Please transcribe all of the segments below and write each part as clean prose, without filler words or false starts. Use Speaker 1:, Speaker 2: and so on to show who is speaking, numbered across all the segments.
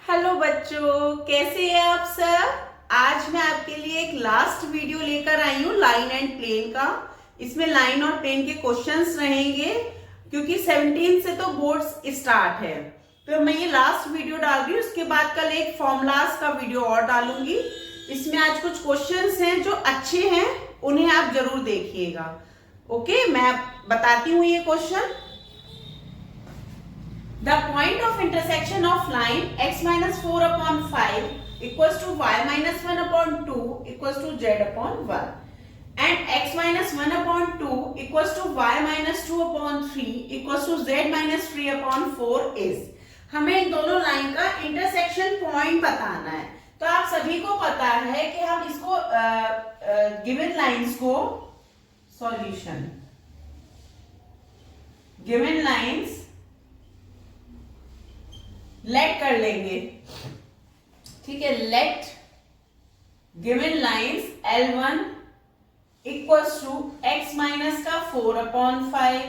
Speaker 1: Hello बच्चों, कैसे हैं आप सब। आज मैं आपके लिए एक लास्ट वीडियो लेकर आई हूँ लाइन एंड प्लेन का। इसमें लाइन और प्लेन के क्वेश्चंस रहेंगे क्योंकि 17 से तो बोर्ड्स स्टार्ट है। तो मैं ये लास्ट वीडियो डाल रही हूँ, उसके बाद कल एक फॉर्मूलाज का वीडियो और डालूंगी। इसमें आज कुछ क्वेश्चंस हैं जो अच्छे हैं, उन्हें आप जरूर देखिएगा। ओके, मैं बताती हूँ ये question. The point of intersection of line x minus 4 upon 5 equals to y minus 1 upon 2 equals to z upon 1 and x minus 1 upon 2 equals to y minus 2 upon 3 equals to z minus 3 upon 4 is। हमें इन दोनों line का intersection point बताना है। तो आप सभी को पता है कि हम इसको गिवन लाइंस को सॉल्यूशन गिवन लाइंस लेट कर लेंगे। ठीक है, let given lines L1 equals to x minus का 4 अपॉन 5,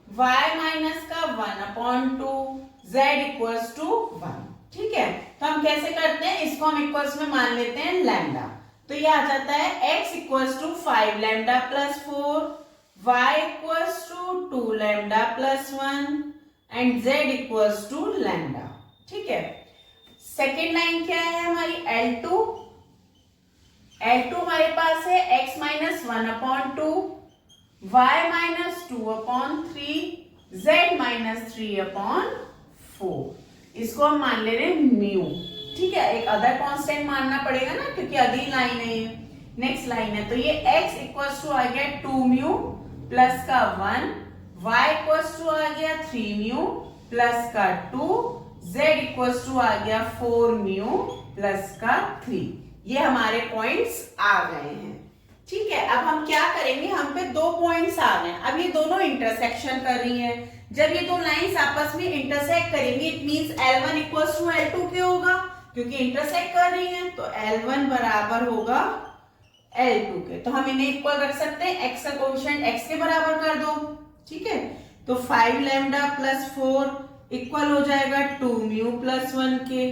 Speaker 1: y माइनस का 1 अपॉन 2, z इक्वल्स टू 1। ठीक है, तो हम कैसे करते हैं, इसको हम इक्वल्स में मान लेते हैं लैम्डा। तो ये आ जाता है x equals to 5 lambda plus 4, y equals to 2 lambda plus 1 and z equals to lambda. ठीक है, सेकेंड लाइन क्या है हमारी L2 हमारे पास है x minus 1 upon 2, y minus 2 upon 3, z minus 3 upon 4। इसको हम मान ले रहे हैं म्यू। ठीक है, एक अदर कांस्टेंट मानना पड़ेगा ना क्योंकि अगली लाइन है, नेक्स्ट लाइन है। तो ये x इक्वल्स टू आ गया 2 म्यू प्लस का 1, y इक्वल्स टू आ गया 3 म्यू प्लस का 2, z इक्वल्स टू आ गया 4 म्यू प्लस का 3। ये हमारे पॉइंट्स आ गए हैं। ठीक है, अब हम क्या करेंगे, हम पे दो पॉइंट्स आ गए। अब ये दोनों इंटरसेक्शन कर रही हैं। जब ये दो लाइंस आपस में इंटरसेक्ट करेंगी, it means L1 equals to L2 क्या होगा, क्योंकि इंटरसेक्ट कर रही हैं तो L1 बराबर होगा L2 के। तो हम इन्हें इक्वल रख सकते हैं, x का कोएफिशिएंट x के बराबर कर दो। ठीक है, तो 5 लैम्डा प्लस 4 इक्वल हो जाएगा 2 म्यू प्लस 1 के।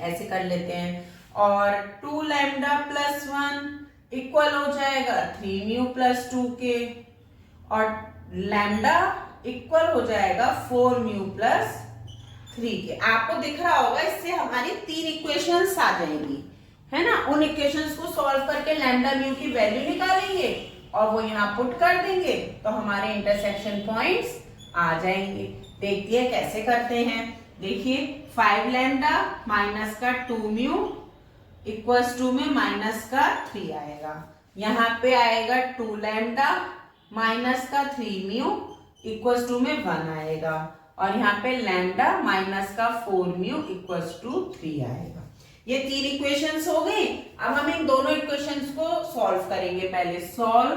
Speaker 1: ऐसे कर लेते हैं। और 2 लैम्डा प्लस 1 इक्वल हो जाएगा 3 म्यू प्लस 2 के, और लैम्डा इक्वल हो जाएगा 4 म्यू प्लस 3 के। आपको दिख रहा होगा, इससे हमारी 3 इक्वेशंस आ जाएंगी, है ना। उन इक्वेशंस को सॉल्व करके लैम्डा म्यू की वैल्यू निकालेंगे और वो यहाँ पुट कर देंगे तो हमारे इंटरसेक्शन पॉइंट्स आ जाएंगे। देखिए कैसे करते हैं। देखिए 5 लैम्डा माइनस का 2 म्यू इक्वल्स टू में माइनस का 3 आएगा। यहाँ पे आएगा 2 लैम्डा माइनस का 3 म्यू इक्वल्स टू में 1 आएगा, और यहाँ पे लैम्डा माइनस का 4 म्यू इक्वल्स टू 3 आएगा। ये 3 इक्वेशंस हो गई। अब हम इन दोनों इक्वेशंस को सॉल्व करेंगे। पहले सॉल्व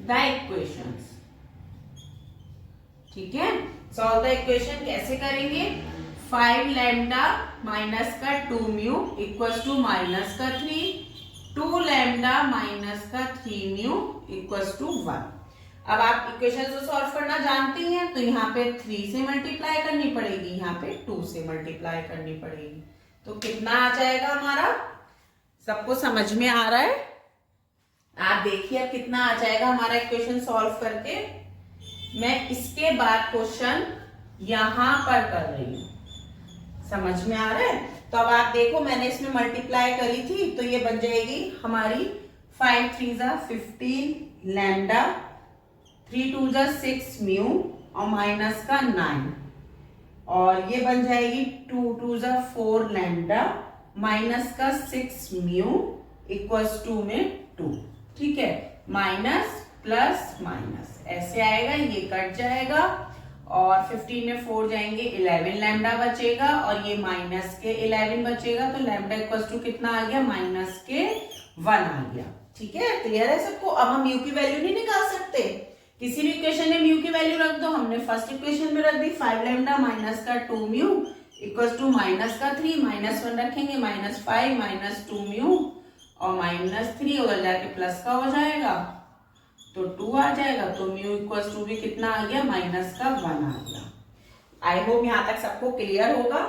Speaker 1: द इक्वेशंस। ठीक है, सॉल्व द इक्वेशन कैसे करेंगे। 5 लैम्डा माइनस का 2 म्यू इक्वल्स टू माइनस का 3, 2 लैम्डा माइनस का 3 म्यू इक्वल्स टू 1। अब आप इक्वेशन को सॉल्व करना जानती हैं, तो यहाँ पे 3 से मल्टीप्लाई करनी पड़ेगी, यहाँ पे 2 से मल्टीप्लाई करनी पड़ेगी। तो कितना आ जाएगा हमारा, सबको समझ में आ रहा है। आप देखिए अब कितना आ जाएगा हमारा इक्वेशन सॉल्व करके। मैं इसके बाद क्वेश्चन यहां पर कर रही हूं, समझ में आ रहा है। तो अब आप देखो, मैंने इसमें मल्टीप्लाई करी थी तो ये बन जाएगी हमारी 5 3 जा 15 लैम्डा, 3 2 जा 6 म्यू और माइनस का 9, और ये बन जाएगी 2 2 जा 4 लैम्डा माइनस का 6 म्यू इक्वल्स टू में 2। ठीक है, माइनस प्लस माइनस ऐसे आएगा, ये कट जाएगा और 15 में 4 जाएंगे, 11 लैम्डा बचेगा, और ये माइनस के 11 बचेगा। तो लैम्डा इक्वल्स टू कितना आ गया, माइनस के 1 आ गया। ठीक है, क्लियर है सबको। अब हम म्यू की वैल्यू नहीं निकाल सकते, किसी भी इक्वेशन में म्यू की वैल्यू रख दो। हमने फर्स्ट इक्वेशन में रख दी 5 लैम्डा माइनस का 2 म्यू इक्वल्स टू माइनस का 3, माइनस 1 रखेंगे, माइनस 5 माइनस 2 म्यू और माइनस 3 उधर जाके प्लस का हो जाएगा तो 2 आ जाएगा। तो म्यू इक्वल्स टू भी कितना आ गया, माइनस का 1 आ गया। आई होप यहाँ तक सबको क्लियर होगा।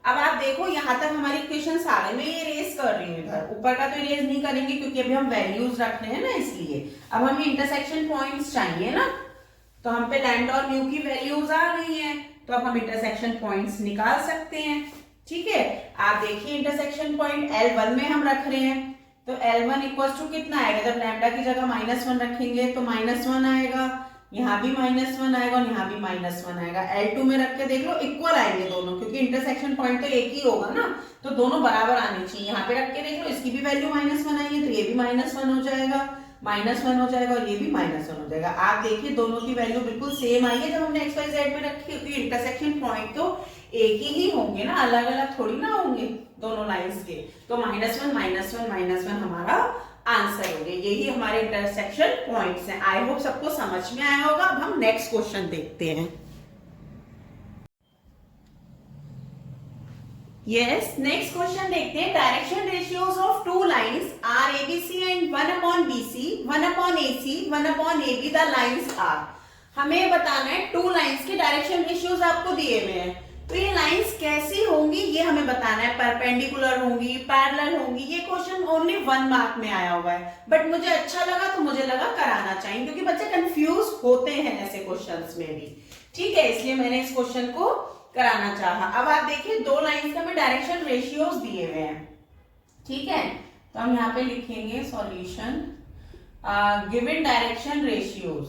Speaker 1: अब आप देखो यहाँ तक हमारी इक्वेशंस आ गए। मैं ये इरेज कर रही हूँ इधर, ऊपर का तो इरेज नहीं करेंगे क्योंकि अभी हम वैल्यूज रख रहे हैं ना, इसलिए। अब हमें इंटरसेक्शन पॉइंट्स चाहिए ना, तो हम पे लैम्डा और म्यू की वैल्यूज आ गई हैं, तो अब हम इंटरसेक्शन पॉइंट्स निकाल सकते हैं। ठीक है, आप देखिए इंटरसेक्शन पॉइंट L1 में हम रख रहे हैं, तो L1 इक्वल टू कितना आएगा, जब लैम्डा की जगह -1 रखेंगे तो -1 आएगा, यहाँ भी -1 आएगा और यहाँ भी -1 आएगा। L2 में रख के देख लो, इक्वल आएंगे दोनों, क्योंकि इंटरसेक्शन पॉइंट तो एक ही होगा ना, तो दोनों बराबर आने चाहिए। यहाँ पे रख के देख लो, इसकी भी वैल्यू -1 आई है, तो ये भी -1 हो जाएगा, -1 हो जाएगा और ये भी -1 हो जाएगा। आप देखिए दोनों की वैल्यू बिल्कुल सेम आई है जब हमने x y z में रखी, क्योंकि इंटरसेक्शन पॉइंट तो एक ही होंगे ना, अलग अलग थोड़ी ना होंगे दोनों लाइंस के। तो -1 -1 -1 हमारा आंसर हो गया। यही हमारे इंटरसेक्शन पॉइंट्स हैं। आई होप सबको समझ में आया होगा। अब हम नेक्स्ट क्वेश्चन देखते हैं। यस, नेक्स्ट क्वेश्चन देखते हैं। Direction ratios of two lines are ABC and 1/BC, 1/AC, 1/AB the lines are. हमें बताना है टू लाइंस के डायरेक्शन रेशियोज आपको दिए हुए हैं, तो ये लाइंस कैसी होंगी ये हमें बताना है। परपेंडिकुलर होंगी, पैरेलल होंगी। ये क्वेश्चन ओनली 1 मार्क में आया हुआ है, बट मुझे अच्छा लगा तो मुझे लगा कराना चाहिए, क्योंकि बच्चे कंफ्यूज होते हैं ऐसे क्वेश्चंस में भी। ठीक है, इसलिए मैंने इस क्वेश्चन को कराना चाहा। अब आप देखिए दो लाइंस का हमें डायरेक्शन रेशियोज दिए हुए हैं। ठीक है, तो हम यहाँ पे लिखेंगे solution given direction ratios.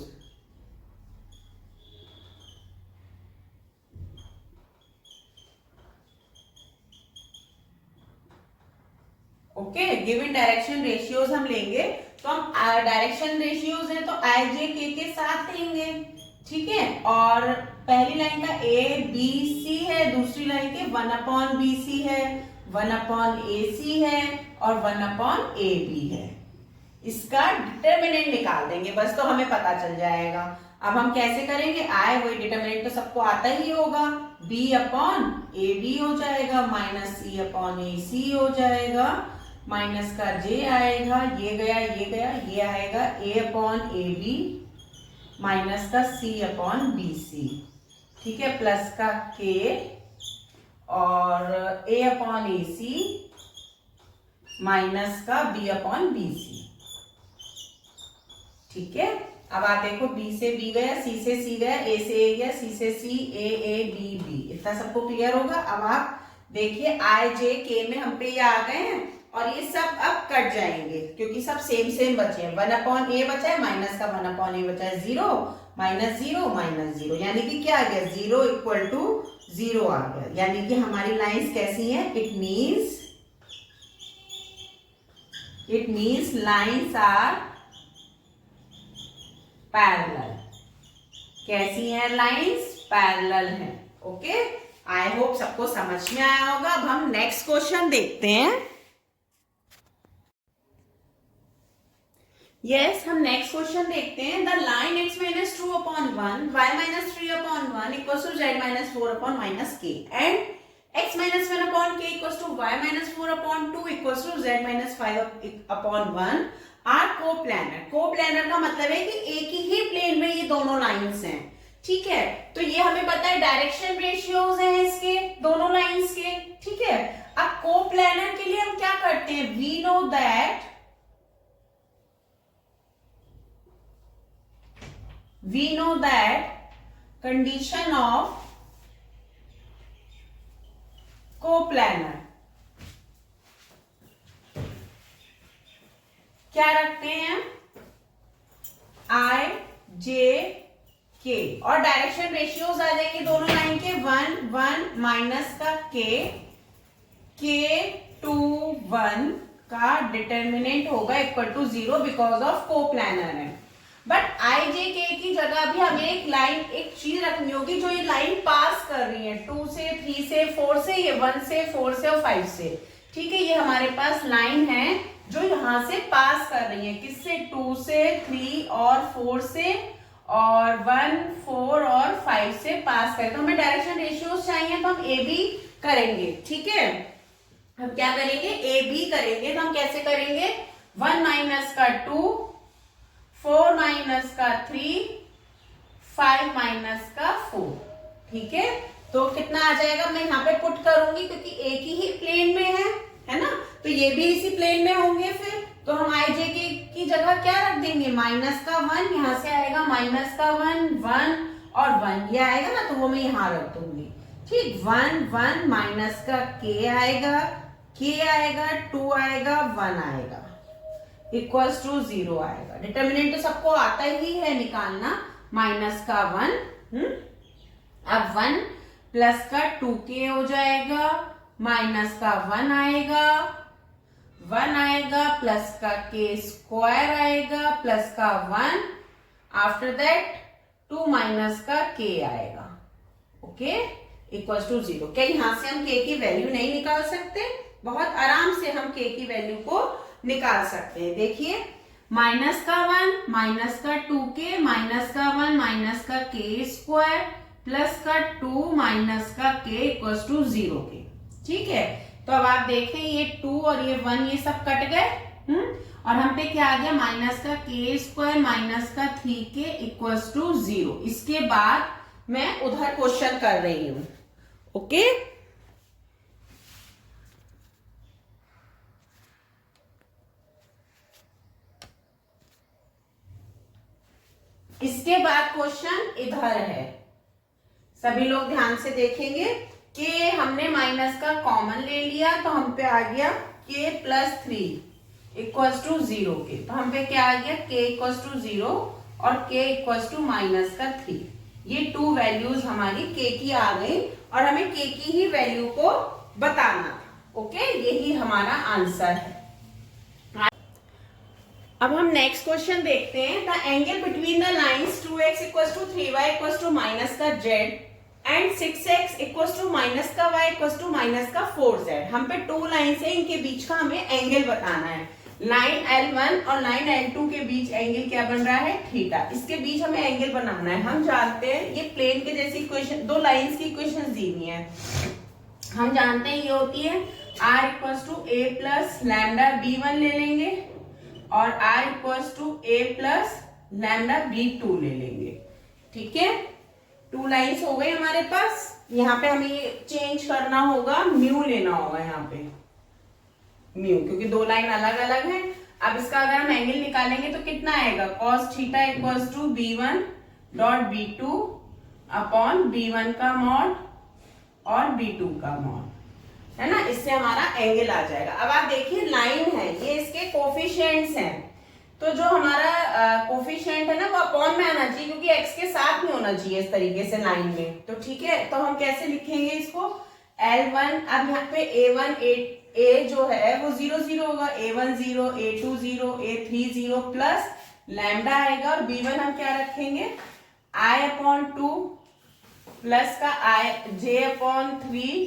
Speaker 1: Okay, given direction ratios हम लेंगे, तो हम डायरेक्शन रेशियोज है तो आई जे के साथ लेंगे। ठीक है, और पहली लाइन का ABC है, दूसरी लाइन के 1/BC है, 1/AC है और 1/AB है। इसका डिटर्मिनेंट निकाल देंगे बस, तो हमें पता चल जाएगा। अब हम कैसे करेंगे, आए वही डिटर्मिनेंट तो सबको आता ही होगा, B/AB हो जाएगा, -C/AC हो जाएगा, माइनस का J आएगा, ये गया ये गया, ये आएगा A/AB माइनस का C/BC। ठीक है, प्लस का K और A/AC माइनस का B/BC। ठीक है, अब आप देखो B से B गया, C से C गया, A से A गया, C से C, A/B। इतना सबको क्लियर होगा। अब आप देखिए I J K में हम पे ये आ गए हैं और ये सब अब कट जाएंगे क्योंकि सब सेम सेम बचे हैं। 1/A बचा है, माइनस का 1/A बचा है, 0 -0 -0, यानी कि क्या आ गया, 0 इक्वल टू 0 आ गया। यानी कि हमारी लाइंस कैसी हैं, it means lines are parallel. कैसी हैं लाइंस, पैरेलल हैं। ओके, आई होप सबको समझ में आया होगा। अब हम नेक्स्ट क्वेश्चन देखते हैं। यस, हम नेक्स्ट क्वेश्चन देखते हैं। The line x - 2/1, y - 3/1 equals to z - 4/-k and x - 1/k equals to y - 4/2 equals to z - 5/1 are coplanar. Coplanar का मतलब है कि एक ही प्लेन में ये दोनों लाइंस हैं। ठीक है, तो ये हमें पता है डायरेक्शन रेशियोज हैं इसके दोनों लाइंस के। ठीक है, अब कोप्लानर के लिए हम क्या करते हैं, we know that condition of coplanar क्या रखते हैं, I J K और डायरेक्शन रेशियोज आ जाएंगे दोनों लाइन के 1 1 माइनस का K 2 1 का डिटर्मिनेंट होगा equal to 0 because of coplanar है। बट I J K की जगह भी हमें एक चीज रखनी होगी जो ये लाइन पास कर रही है 2 से 3 से 4 से, ये 1 से 4 से और 5 से। ठीक है, ये हमारे पास लाइन है जो यहां से पास कर रही है, किससे, 2 से 3 और 4 से और 1 4 और 5 से पास करें। तो हमें डायरेक्शन रेशियोज चाहिए, तो हम ए बी करेंगे। ठीक है, हम क्या करेंगे, ए बी करेंगे। तो हम कैसे करेंगे, 1 माइनस का 2, 4 माइनस का 3, 5 माइनस का 4। ठीक है, तो कितना आ जाएगा, मैं यहाँ पे पुट करूंगी क्योंकि एक ही प्लेन में है ना, तो ये भी इसी प्लेन में होंगे। फिर तो हम आई जे की जगह क्या रख देंगे, माइनस का 1, यहाँ से आएगा माइनस का 1, 1 और 1 ये आएगा ना, तो वो मैं यहाँ रख दूंगी। ठीक, 1 1 माइनस का k आएगा, 2 आएगा, 1 आएगा, इक्वल्स टू 0 आएगा। डिटर्मिनेंट तो सबको आता ही है निकालना, माइनस का 1, अब 1 प्लस का 2k हो जाएगा, माइनस का 1 आएगा, 1 आएगा, प्लस का k स्क्वायर आएगा, प्लस का 1, आफ्टर दैट 2 माइनस का k आएगा, ओके, इक्वल्स टू 0। क्या यहाँ से हम k की वैल्यू नहीं निकाल सकते? बहुत आराम से हम k की वैल्यू को निकाल सकते हैं। देखिए, माइनस का 1, माइनस का 2k, माइनस का 1, माइनस का k स्क्वायर, प्लस का 2 माइनस का k इक्वल्स टू 0 के। ठीक है, तो अब आप देखें ये 2 और ये 1 ये सब कट गए, और हम पे क्या आ गया, माइनस का k स्क्वायर माइनस का 3k इक्वल्स टू 0। इसके बाद मैं उधर क्वेश्चन कर रही हूं, ओके। इसके बाद क्वेश्चन इधर है, सभी लोग ध्यान से देखेंगे कि हमने माइनस का कॉमन ले लिया, तो हम पे आ गया k प्लस 3 इक्वल्स टू 0 के। तो हम पे क्या आ गया, k इक्वल्स टू 0 और k इक्वल्स टू माइनस का 3। ये 2 वैल्यूज हमारी k की आ गई और हमें k की ही वैल्यू को बताना था, ओके। यही हमारा आंसर है। अब हम नेक्स्ट क्वेश्चन देखते हैं। The angle between the lines 2x equals to 3y equals to minus का z and 6x equals to minus का y इक्वल्स टू माइनस का 4z। हम पे 2 लाइंस है, इनके बीच का हमें एंगल बताना है। लाइन L1 और लाइन L2 के बीच एंगल क्या बन रहा है, थीटा। इसके बीच हमें एंगल बनाना है। हम जानते हैं ये प्लेन के जैसी इक्वेशन, 2 लाइंस की इक्वेशन दी हुई है। हम जानते हैं ये होती है r equals to a plus lambda b1 ले लेंगे और r equals to a plus lambda b2 ले लेंगे। ठीक है, 2 लाइंस हो गई हमारे पास। यहाँ पे हमें ये चेंज करना होगा, म्यू लेना होगा यहाँ पे, म्यू, क्योंकि 2 लाइन अलग अलग है। अब इसका अगर हम एंगल निकालेंगे तो कितना आएगा, cos theta equals to b1 dot b2 upon b1 का मॉड और b2 का मॉड, है ना। इससे हमारा एंगल आ जाएगा। अब आप देखिए लाइन है, ये इसके कोफिशिएंट्स हैं, तो जो हमारा कोफिशिएंट है ना वो अपॉन में आना चाहिए, क्योंकि x के साथ में होना चाहिए इस तरीके से लाइन में। तो ठीक है, तो हम कैसे लिखेंगे इसको, L1, अब यहाँ पे A1 A जो है वो 0 0 होगा, A1 0, A2 0, A3 0 plus lambda आएगा, और B1 हम क्या रखेंगे, I अपॉन 2 प्लस का J अपॉन 3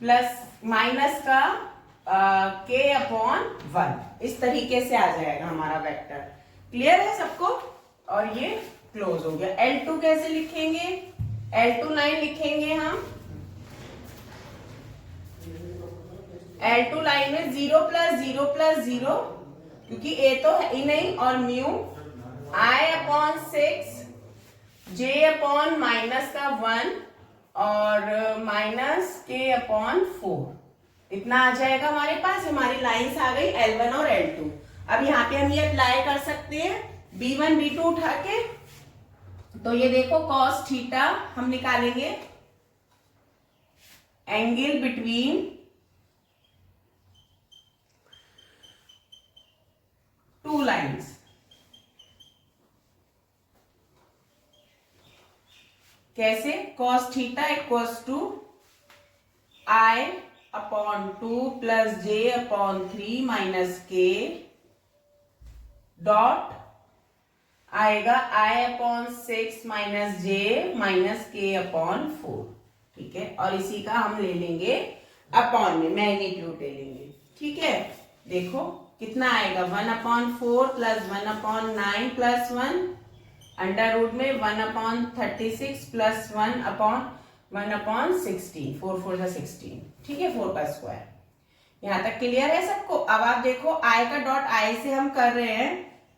Speaker 1: प्लस माइनस का k अपॉन 1। इस तरीके से आ जाएगा हमारा वेक्टर। क्लियर है सबको, और ये क्लोज हो गया। L2 कैसे लिखेंगे, L2 लाइन लिखेंगे हम, L2 लाइन में 0 प्लस 0 प्लस 0, क्योंकि a तो है ही नहीं, और mu I upon 6 J upon minus का 1 और माइनस k अपॉन 4। इतना आ जाएगा हमारे पास। हमारी लाइंस आ गई L1 और L2। अब यहाँ पे हम ये अप्लाई कर सकते हैं B1 B2 उठा के। तो ये देखो cos थीटा हम निकालेंगे, एंगल बिटवीन 2 लाइंस। कैसे, cos theta equals to I upon 2 plus J upon 3 minus k dot आएगा I upon 6 minus J minus k upon 4। ठीक है, और इसी का हम ले लेंगे अपॉन में मैग्नीट्यूड ले लेंगे। ठीक है, देखो कितना आएगा, 1 upon 4 plus 1 upon 9 plus 1 under root में 1 अपॉन 36 प्लस 1 अपॉन 16, 4 4 16। ठीक है, 4 का स्क्वायर। यहाँ तक क्लियर है सबको। अब आप देखो i का डॉट i से हम कर रहे हैं,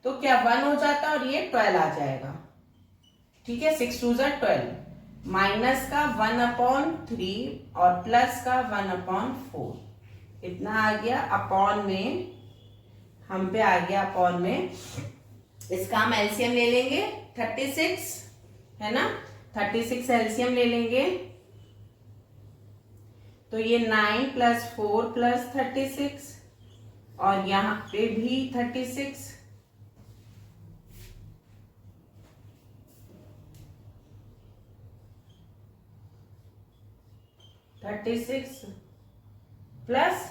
Speaker 1: तो क्या 1 हो जाता है और ये 12 आ जाएगा। ठीक है, 6 2 12, माइनस का 1/3 और प्लस का 1/4 इतना आ गया। अपॉन में हम पे आ गया, अपॉन में इसका हम एलसीएम ले लेंगे 36 है ना, 36 एलसीएम ले लेंगे तो ये 9 + 4 + 36 और यहाँ पे भी 36 प्लस,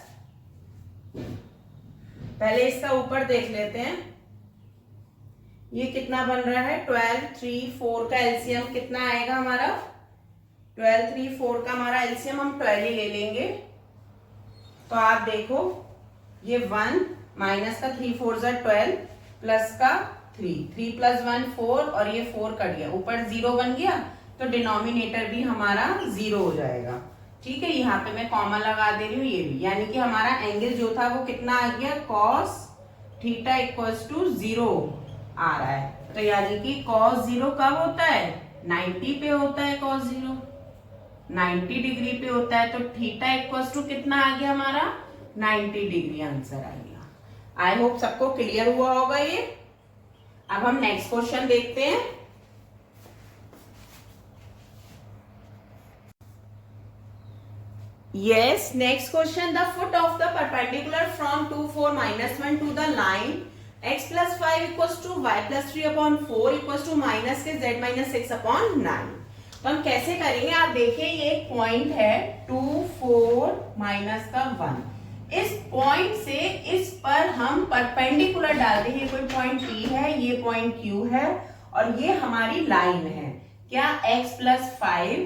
Speaker 1: पहले इसका ऊपर देख लेते हैं ये कितना बन रहा है। 12 3 4 का एलसीएम कितना आएगा हमारा, 12 3 4 का हमारा एलसीएम हम 12 ही ले लेंगे। तो आप देखो ये 1 माइनस का 3 4 = 12 प्लस का 3 + 1 4 और ये 4 कट गया, ऊपर 0 बन गया तो डिनोमिनेटर भी हमारा 0 हो जाएगा। ठीक है, यहाँ पे मैं कॉमा लगा दे रही हूँ ये भी, यानी कि हमारा एंगल जो था वो कितना आ गया, cos थीटा = 0 आ रहा है। तो यानी कि cos 0 कब होता है, 90 पे होता है। cos 0 90 डिग्री पे होता है, तो थीटा = कितना आ गया हमारा, 90 डिग्री आंसर आ गया। आई होप सबको क्लियर हुआ होगा ये। अब हम नेक्स्ट क्वेश्चन देखते हैं। Yes, next question. The foot of the perpendicular from 2 4 -1 to the line x + 5 = y + 3/4 = minus के z - 6/9। तो हम कैसे करेंगे, आप देखिए ये एक पॉइंट है 2 4 -1। इस पॉइंट से इस पर हम परपेंडिकुलर डाल देंगे। कोई पॉइंट P है, ये पॉइंट Q है और ये हमारी लाइन है क्या, x + 5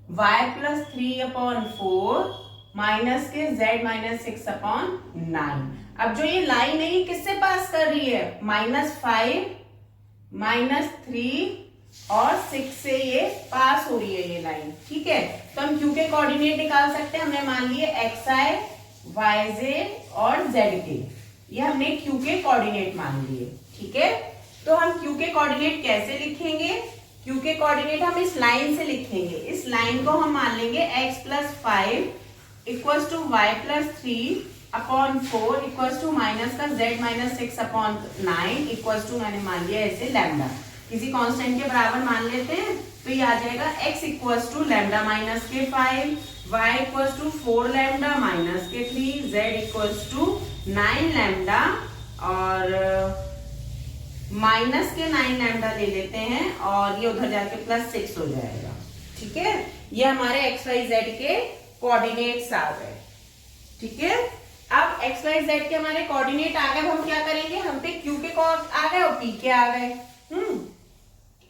Speaker 1: y + 3/4 माइनस के z - 6/9। अब जो ये लाइन है ये किससे पास कर रही है, -5 -3 और 6 से ये पास हो रही है ये लाइन। ठीक है, तो हम Q के कोऑर्डिनेट निकाल सकते हैं। हमने मान लिए xi yj और zk, ये हमने Q के कोऑर्डिनेट मान लिए। ठीक है, तो हम Q के कोऑर्डिनेट कैसे लिखेंगे, Q के कोऑर्डिनेट हम इस लाइन से लिखेंगे। इस लाइन को हम मान लेंगे x + 5 = y + 3/4 = माइनस का z - 6/9 मैंने मान लिया ऐसे लैम्डा, किसी कांस्टेंट के बराबर मान लेते हैं तो ये आ जाएगा x = लैम्डा - के 5, y = 4 लैम्डा - के 3, z = 9 लैम्डा और माइनस के 9 लैम्डा ले लेते हैं और ये उधर जाके +6 हो जाएगा। ठीक है, ये हमारे x y z के कोऑर्डिनेट्स आ गए। ठीक है, अब x y z के हमारे कोऑर्डिनेट आ गए, हम क्या करेंगे, हम पे Q के आ गए और P के आ गए।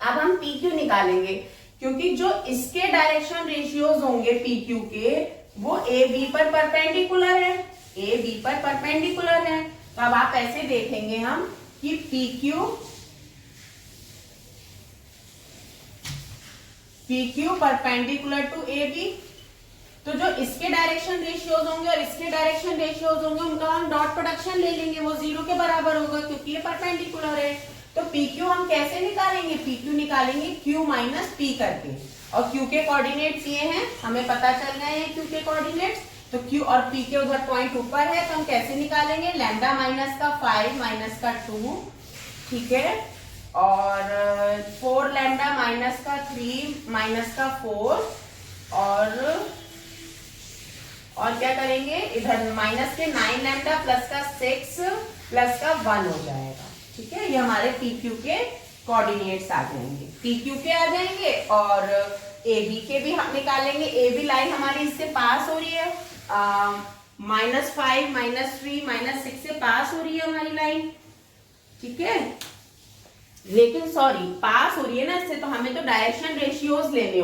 Speaker 1: अब हम P Q निकालेंगे, क्योंकि जो इसके डायरेक्शन रेशियोज होंगे P Q के वो A B पर परपेंडिकुलर है, A B पर परपेंडिकुलर है। तो अब आप ऐसे देखेंगे हम कि PQ परपेंडिकुलर टू AB, तो जो इसके डायरेक्शन रेशियोज होंगे और इसके डायरेक्शन रेशियोज होंगे उनका हम डॉट प्रोडक्शन ले लेंगे, वो 0 के बराबर होगा क्योंकि ये परपेंडिकुलर है। तो PQ हम कैसे निकालेंगे, PQ निकालेंगे Q - P करके, और Q के कोऑर्डिनेट्स ये हैं, हमें पता चल गए हैं Q के कोऑर्डिनेट्स। तो Q और P के उधर पॉइंट ऊपर है, तो हम कैसे निकालेंगे, लैम्डा - 5 - 2, ठीक है, और 4 लैम्डा - 3 - 4 और क्या करेंगे, इधर माइनस के 9 लैम्डा प्लस का 6 प्लस का 1 हो जाएगा। ठीक है, ये हमारे PQ के कोऑर्डिनेट्स आ जाएंगे, PQ के आ जाएंगे और AB के भी हम निकालेंगे। AB लाइन हमारी इससे पास हो रही है, -5 -3 -6 से पास हो रही है हमारी लाइन। ठीक है, लेकिन सॉरी पास हो रही है ना इससे, तो हमें तो डायरेक्शन रेशियोज लेने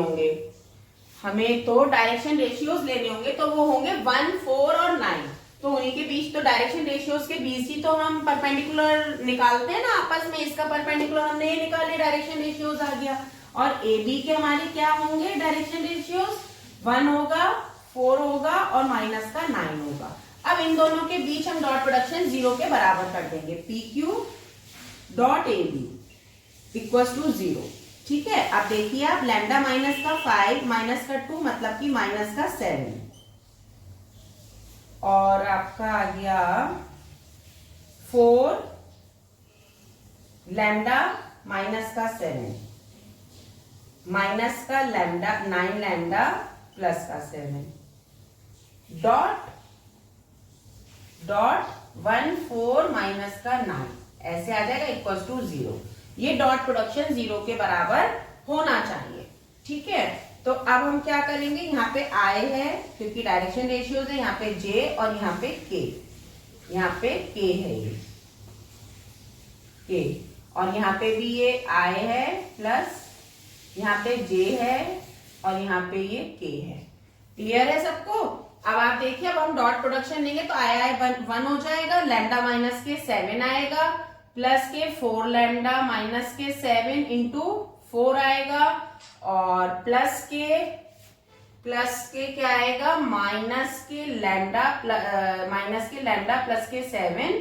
Speaker 1: होंगे, तो वो होंगे 1 4 और 9। तो उन्हीं के बीच, तो डायरेक्शन रेशियोज के बीच ही तो हम परपेंडिकुलर निकालते हैं ना आपस में। इसका परपेंडिकुलर हमने ये निकाले, डायरेक्शन रेशियोज आ गया। और AB के हमारे क्या होंगे डायरेक्शन रेशियोज, 1 होगा, 4 होगा और माइनस का 9 होगा। अब इन दोनों के बीच हम डॉट प्रोडक्शन 0 के बराबर कर देंगे, PQ डॉट AB = 0।
Speaker 2: ठीक है, अब देखिए आप लैम्डा माइनस का 5 माइनस का 2 मतलब कि माइनस का 7 और आपका आ गया 4 लैम्डा माइनस का 7 माइनस का लैम्डा 9 लैम्डा प्लस का 7 डॉट डॉट 1 4 माइनस का 9 ऐसे आ जाएगा इक्वल टू 0। ये डॉट प्रोडक्शन 0 के बराबर होना चाहिए। ठीक है, तो अब हम क्या करेंगे, यहाँ पे I है क्योंकि डायरेक्शन रेशियोज है, यहाँ पे J और यहाँ पे K, यहाँ पे K है ये K और यहाँ पे भी ये I है प्लस यहाँ पे J है और यहाँ पे ये K है। क्लियर है सबको? अब आप देखिए, अब हम डॉट प्रोडक्शन लेंगे तो I 1 हो जाएगा, लैम्डा माइनस के 7 आएगा प्लस के 4 लैम्डा माइनस के 7 इंटू 4 आएगा और प्लस के क्या आएगा माइनस के लैम्डा प्लस के 7।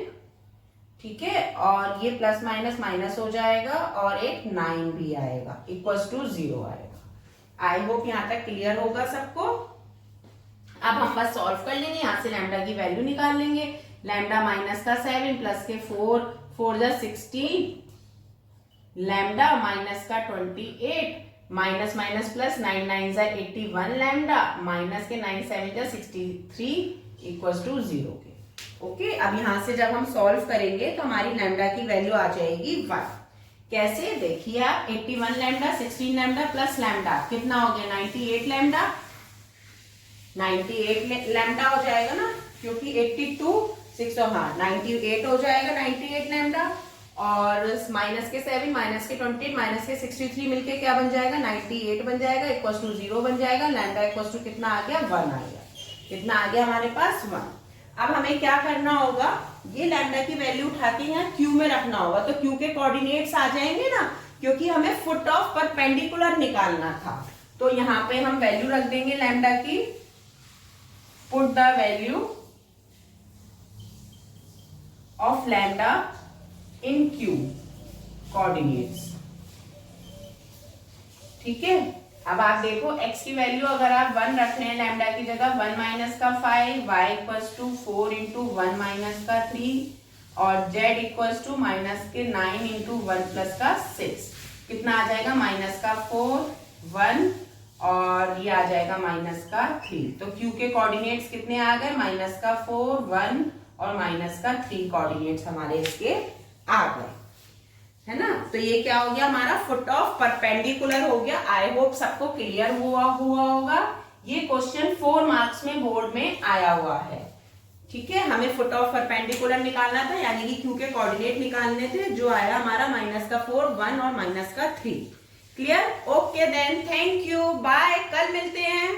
Speaker 2: ठीक है, और ये प्लस माइनस माइनस हो जाएगा और एक 9 भी आएगा इक्वल्स टू 0 आएगा। आई होप यहाँ तक क्लियर होगा सबको। अब हम बस सॉल्व कर लेंगे, यहाँ से लैम्डा की वैल्यू निकाल लेंगे। लैम्डा माइनस का 7 प्लस के 4 4 जा 16 लैम्डा माइनस का 28 माइनस माइनस प्लस 9 9 जा 81 लैम्डा माइनस के 9 7 जा 63 इक्वल्स टू 0 के। ओके, अब यहां से जब हम सॉल्व करेंगे तो हमारी लैम्डा की वैल्यू आ जाएगी 1। कैसे, देखिए आप 81 लैम्डा 16 लैम्डा प्लस लैम्डा कितना हो गया 98 लैम्डा 98 लैम्डा हो जाएगा ना, क्योंकि 82 6 हाँ 98 हो जाएगा 98 लैम्डा और माइनस के 7 माइनस के 28 माइनस के 63 मिलके क्या बन जाएगा 98 बन जाएगा इक्वल टू 0 बन जाएगा। लैम्डा इक्वल टू कितना आ गया 1 आ गया। कितना आ गया हमारे पास 1। अब हमें क्या करना होगा, ये लैम्डा की वैल्यू उठा के यहाँ क्यू में रखना होगा, तो क्यू के कोऑर्डिनेट्स आ जाएंगे ना, क्योंकि हमें फुट ऑफ परपेंडिकुलर निकालना था। तो यहाँ पे हम वैल्यू रख देंगे लैम्डा की, put the value of lambda in Q coordinates. ठीक है, अब आप देखो x की वैल्यू अगर आप 1 रख रहे हैं लैम्डा की जगह 1 माइनस का 5 y equals to 4 into 1 minus का 3 और z इक्वल्स टू माइनस के 9 इंटू 1 प्लस का 6 कितना आ जाएगा माइनस का 4 1 और ये आ जाएगा माइनस का 3। तो q के कोऑर्डिनेट्स कितने आ गए माइनस का 4 1 और माइनस का 3 कोऑर्डिनेट्स हमारे इसके आ गए, है ना। तो ये क्या हो गया हमारा फुट ऑफ परपेंडिकुलर हो गया। आई होप सबको क्लियर हुआ होगा। ये क्वेश्चन 4 मार्क्स में बोर्ड में आया हुआ है। ठीक है, हमें फुट ऑफ परपेंडिकुलर निकालना था, यानी कि क्यू के कोऑर्डिनेट निकालने थे, जो आया हमारा माइनस का 4 1 और माइनस का 3। Clear? Okay then, thank you, bye, कल मिलते हैं।